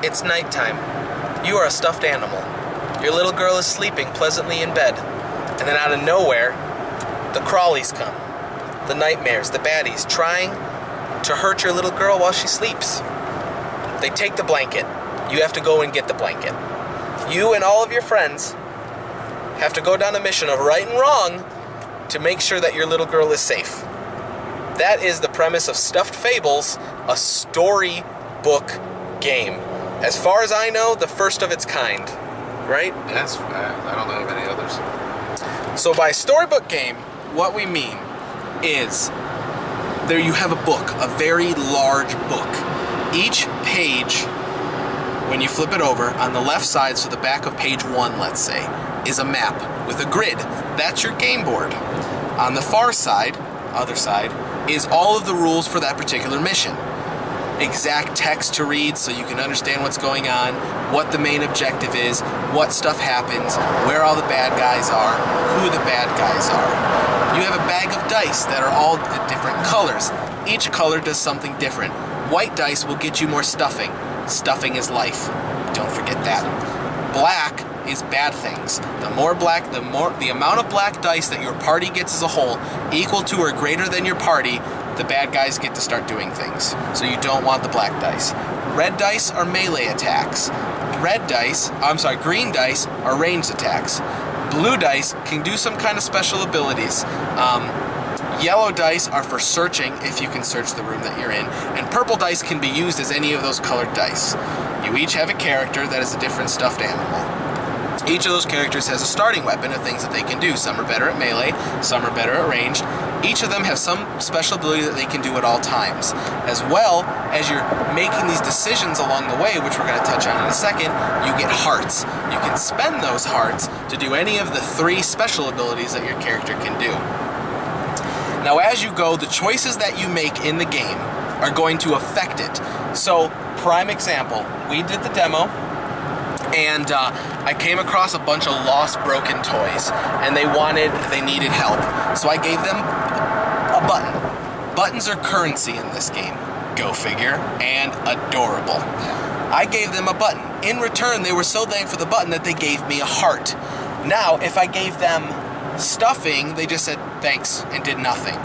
It's nighttime. You are a stuffed animal. Your little girl is sleeping pleasantly in bed. And then out of nowhere, the crawlies come. The nightmares, the baddies, trying to hurt your little girl while she sleeps. They take the blanket. You have to go and get the blanket. You and all of your friends have to go down a mission of right and wrong to make sure that your little girl is safe. That is the premise of Stuffed Fables, a storybook game. As far as I know, the first of its kind, right? Yes, I don't know of any others. So by storybook game, what we mean is there you have a book, a very large book. Each page, when you flip it over, on the left side, so the back of page 1, let's say, is a map with a grid. That's your game board. On the far side, other side, is all of the rules for that particular mission. Exact text to read so you can understand what's going on, what the main objective is, what stuff happens, where all the bad guys are, who the bad guys are. You have a bag of dice that are all different colors. Each color does something different. White dice will get you more stuffing. Stuffing is life. Don't forget that. Black is bad things. The more black, the amount of black dice that your party gets as a whole, equal to or greater than your party, the bad guys get to start doing things. So you don't want the black dice. Red dice are melee attacks. Green dice are ranged attacks. Blue dice can do some kind of special abilities. Yellow dice are for searching, if you can search the room that you're in. And purple dice can be used as any of those colored dice. You each have a character that is a different stuffed animal. Each of those characters has a starting weapon of things that they can do. Some are better at melee, some are better at ranged. Each of them have some special ability that they can do at all times. As well as you're making these decisions along the way, which we're going to touch on in a second, you get hearts. You can spend those hearts to do any of the 3 special abilities that your character can do. Now as you go, the choices that you make in the game are going to affect it. So, prime example, we did the demo, and I came across a bunch of lost, broken toys, and they needed help. So I gave them a button. Buttons are currency in this game. Go figure. And adorable. I gave them a button. In return, they were so thankful for the button that they gave me a heart. Now, if I gave them stuffing, they just said thanks and did nothing.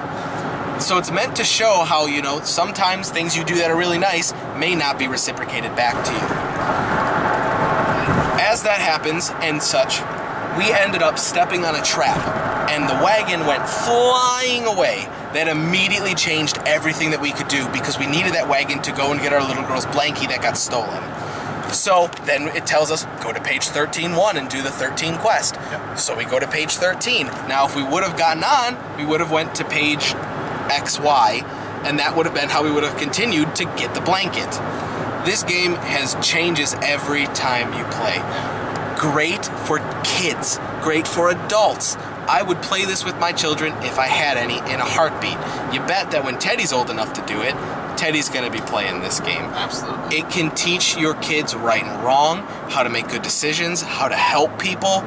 So it's meant to show how, sometimes things you do that are really nice may not be reciprocated back to you. As that happens and such, we ended up stepping on a trap, and the wagon went flying away. That immediately changed everything that we could do because we needed that wagon to go and get our little girl's blankie that got stolen. So then it tells us, go to page 13.1 and do the 13 quest. Yep. So we go to page 13. Now if we would have gotten on, we would have went to page XY, and that would have been how we would have continued to get the blanket. This game has changes every time you play. Great for kids, great for adults. I would play this with my children if I had any in a heartbeat. You bet that when Teddy's old enough to do it, Teddy's going to be playing this game. Absolutely. It can teach your kids right and wrong, how to make good decisions, how to help people.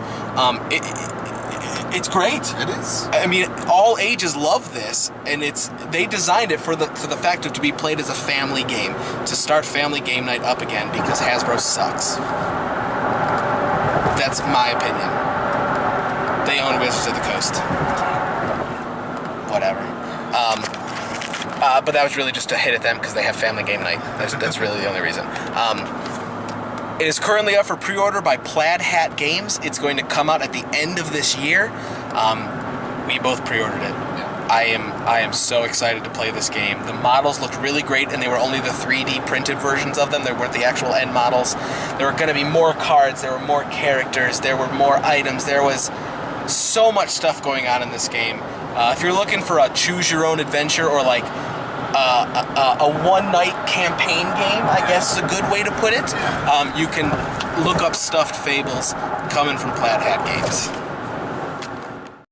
It's great. It is. I mean, all ages love this, and they designed it for the fact of to be played as a family game, to start family game night up again because Hasbro sucks. That's my opinion. They own Wizards of the Coast. Whatever. But that was really just to hit at them because they have family game night. That's really the only reason. It is currently up for pre-order by Plaid Hat Games. It's going to come out at the end of this year. We both pre-ordered it. Yeah. I am so excited to play this game. The models looked really great, and they were only the 3D printed versions of them. They weren't the actual end models. There were going to be more cards. There were more characters. There were more items. There was so much stuff going on in this game. If you're looking for a choose-your-own-adventure or like a one-night campaign game, I guess is a good way to put it, you can look up Stuffed Fables coming from Plaid Hat Games.